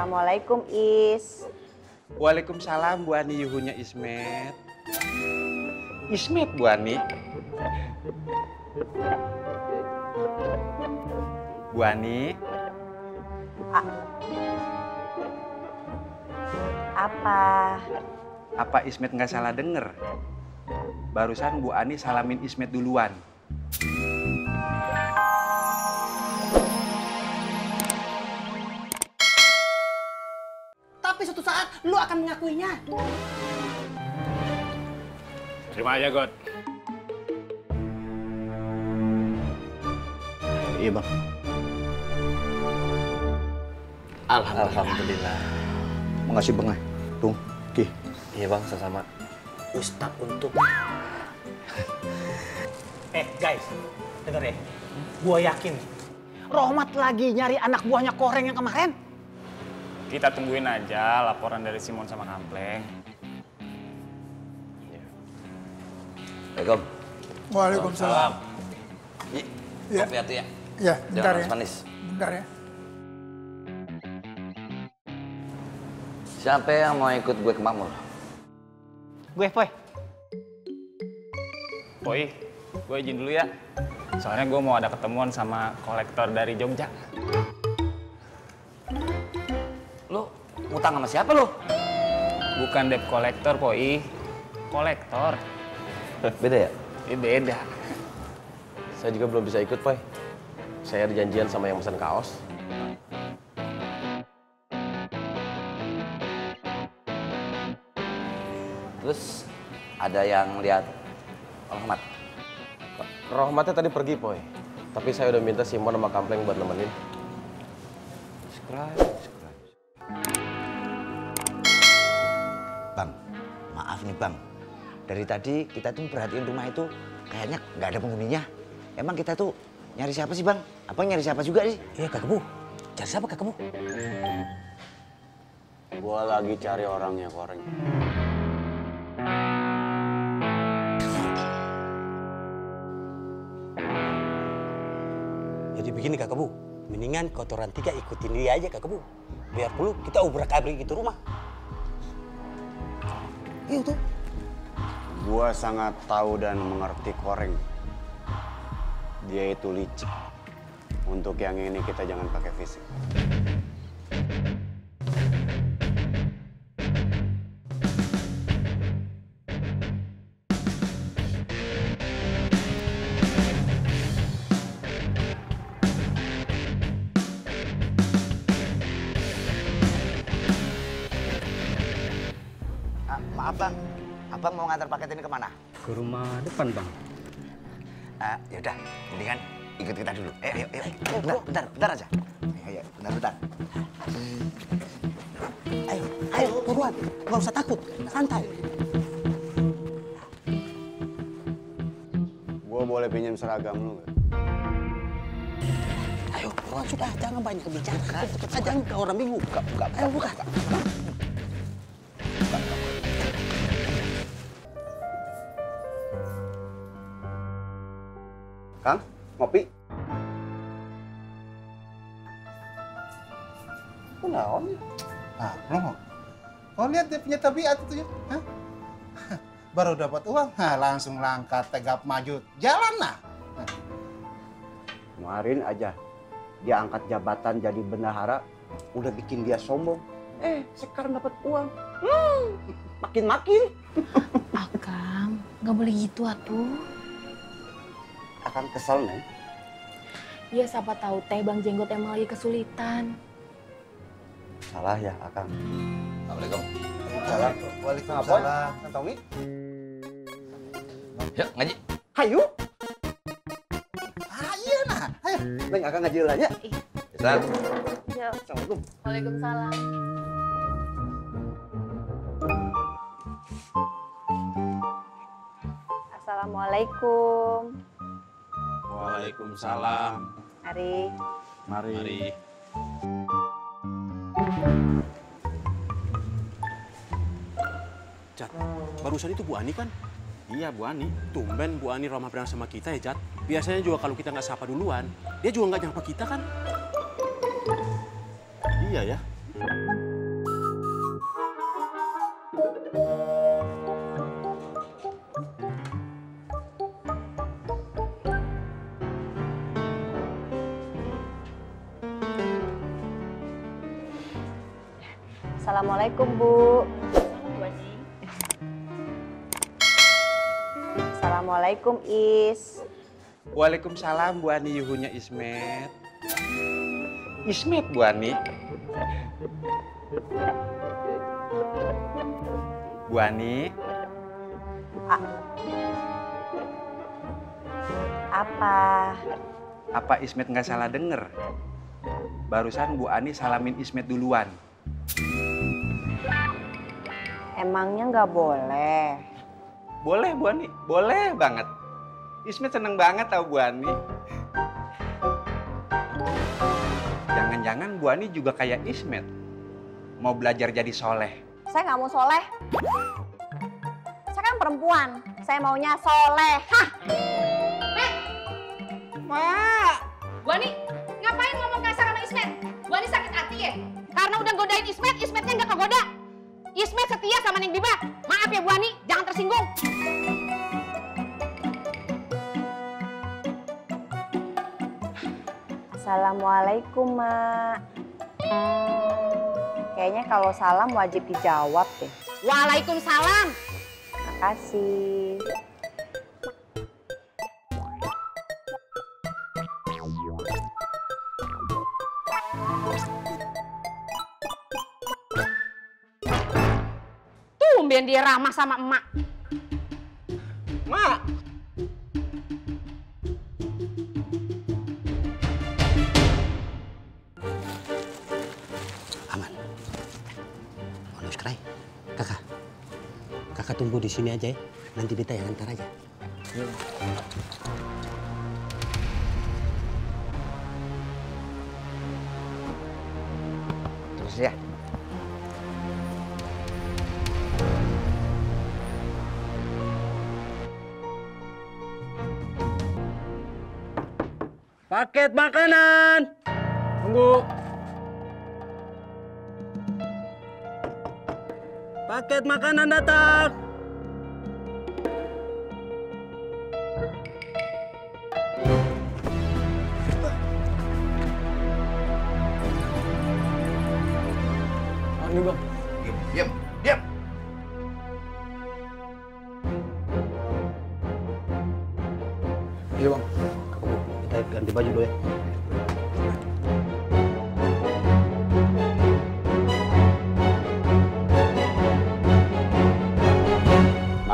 Assalamualaikum, Is. Waalaikumsalam, Bu Ani Yuhunya Ismet. Ismet, Bu Ani. Bu Ani. Apa? Apa Ismet nggak salah denger? Barusan Bu Ani salamin Ismet duluan. Tapi suatu saat lu akan mengakuinya. Terima aja, God. Iya, Bang. Alhamdulillah. Makasih, Bang. Tung, Ki. Iya, Bang, sama-sama. Ustadz untuk... guys, denger ya. Gua yakin Rohmat lagi nyari anak buahnya Koreng yang kemarin. Kita tungguin aja laporan dari Simon sama Kampleng. Assalamualaikum. Waalaikumsalam. Iya. Kopi atu ya? Iya, bentar ya. Manis. Bentar ya. Siapa yang mau ikut gue ke Makmur? Gue, Poy. Poi, gue izin dulu ya. Soalnya gue mau ada ketemuan sama kolektor dari Jogja. Lu ngutang sama siapa lu? Bukan debt kolektor, Poi. Kolektor. Beda ya? Beda. Saya juga belum bisa ikut, Poy. Saya ada janjian sama yang pesan kaos. Terus ada yang lihat Rohmat? Rohmatnya tadi pergi, Poy. Tapi saya udah minta Simon sama Kampleng buat nemenin. Bang, maaf nih, Bang. Dari tadi kita tuh perhatiin rumah itu kayaknya nggak ada penghuninya. Emang kita tuh nyari siapa sih, Bang? Apa nyari siapa juga sih? Iya, Kak Kebu. Cari siapa, Kak Kebu? Gua lagi cari orangnya, Koreng. Jadi begini, Kak Kebu. Mendingan kotoran tiga ikutin dia aja, Kak Kebu. Biar perlu kita ubrak-abrik gitu rumah. Iya tuh. Gua sangat tahu dan mengerti Koreng. Dia itu licik. Untuk yang ini kita jangan pakai fisik. Maaf, Bang. Abang mau ngantar paket ini kemana? Ke rumah depan, Bang. Ya udah, mendingan ikut kita dulu. Ayo. Bentar aja. Ayo, bentar. Ayo, buruan. Nggak usah takut, santai. Gua boleh pinjam seragam lu nggak? Ayo, buruan sudah. Jangan banyak bicara. Cepet aja, ke orang bingung. Ayo, buka. Kang, ngopi? Kok naon ya? Nah, belum. Kau lihat dia punya tabiat itu ya? Hah? Baru dapat uang, langsung langkah tegap maju. Jalan nah. Kemarin aja dia angkat jabatan jadi bendahara, udah bikin dia sombong. Sekarang dapat uang, makin. Akang, nggak boleh gitu atuh. Akan kesel, Neng. Ya siapa tahu teh Bang Jenggot emang lagi kesulitan. Salah ya, Akang. Assalamualaikum. Salah. Waalaikumsalam. Tommy? Yuk, ngaji. Hayu. Iya nah. Ayo. Neng, Akang ngaji dulu aja. Ustaz. Ya. Assalamualaikum. Waalaikumsalam. Assalamualaikum. Waalaikumsalam. Mari. Cat, barusan itu Bu Ani kan? Iya, Bu Ani. Tumben Bu Ani ramah benar sama kita ya, Cat. Biasanya juga kalau kita nggak sapa duluan, dia juga nggak nyapa kita kan? Iya ya. Assalamualaikum, Bu. Assalamualaikum, Is. Waalaikumsalam, Bu Ani Yuhunya Ismet. Ismet, Bu Ani. Bu Ani. Apa? Apa Ismet nggak salah denger? Barusan Bu Ani salamin Ismet duluan. Emangnya nggak boleh? Boleh, Bu Ani. Boleh banget. Ismet seneng banget tau Bu Ani. Jangan-jangan Bu Ani juga kayak Ismet. Mau belajar jadi soleh. Saya nggak mau soleh. Saya kan perempuan. Saya maunya soleh. Hah? Mak! Bu Ani, ngapain ngomong kasar sama Ismet? Bu Ani sakit hati ya? Karena udah godain Ismet, Ismetnya nggak kegoda. Ismet setia sama Neng Diba. Maaf ya Bu Ani, jangan tersinggung. Assalamualaikum, Mak. Kayaknya kalau salam wajib dijawab deh. Waalaikumsalam. Makasih. Tumben dia ramah sama emak. Mak! Aman. Bonus Krai. Kakak. Kakak tunggu di sini aja ya. Nanti beta yang antar aja. Terus ya. Paket makanan. Tunggu. Paket makanan datang. Ini bang. Diam, diam. Iya bang. Kita ganti baju dulu ya.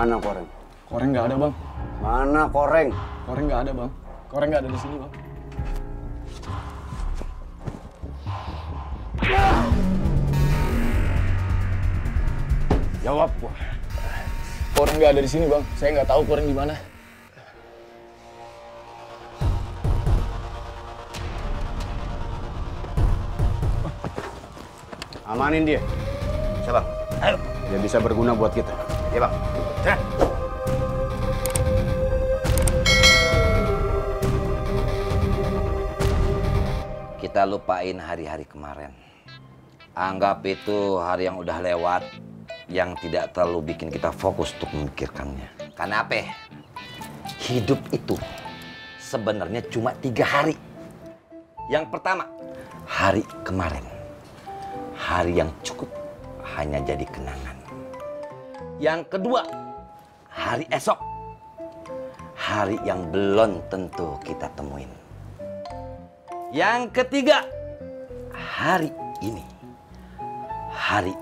Mana koreng? Koreng nggak ada bang. Mana koreng? Koreng nggak ada bang. Koreng nggak ada di sini bang. Jawab gua. Koreng nggak ada di sini bang. Saya nggak tahu koreng di mana. Amanin dia. Bisa bang. Ayo. Dia bisa berguna buat kita. Ya bang. Jalan. Kita lupain hari-hari kemarin. Anggap itu hari yang udah lewat, yang tidak terlalu bikin kita fokus untuk memikirkannya. Karena apa? Hidup itu sebenarnya cuma 3 hari. Yang pertama, hari kemarin. Hari yang cukup hanya jadi kenangan. Yang kedua, hari esok. Hari yang belum tentu kita temuin. Yang ketiga, hari ini. Hari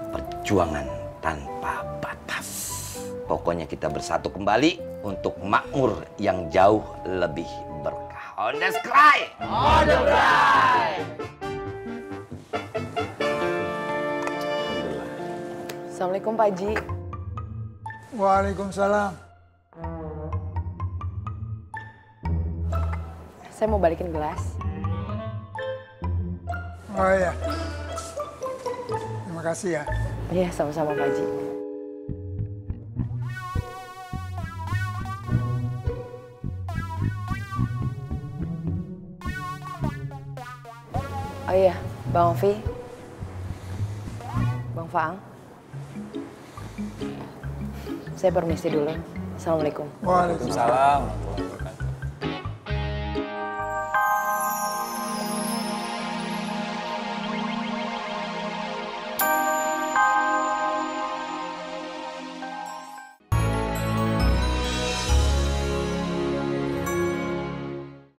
perjuangan tanpa batas. Pokoknya kita bersatu kembali untuk makmur yang jauh lebih berkah. On the cry! On the cry! Assalamualaikum Pak Haji. Waalaikumsalam. Saya mau balikin gelas. Oh iya. Terima kasih ya. Iya, sama-sama Pak Haji. Oh iya, Bang Ovi, Bang Faang. Saya permisi dulu. Assalamualaikum. Waalaikumsalam.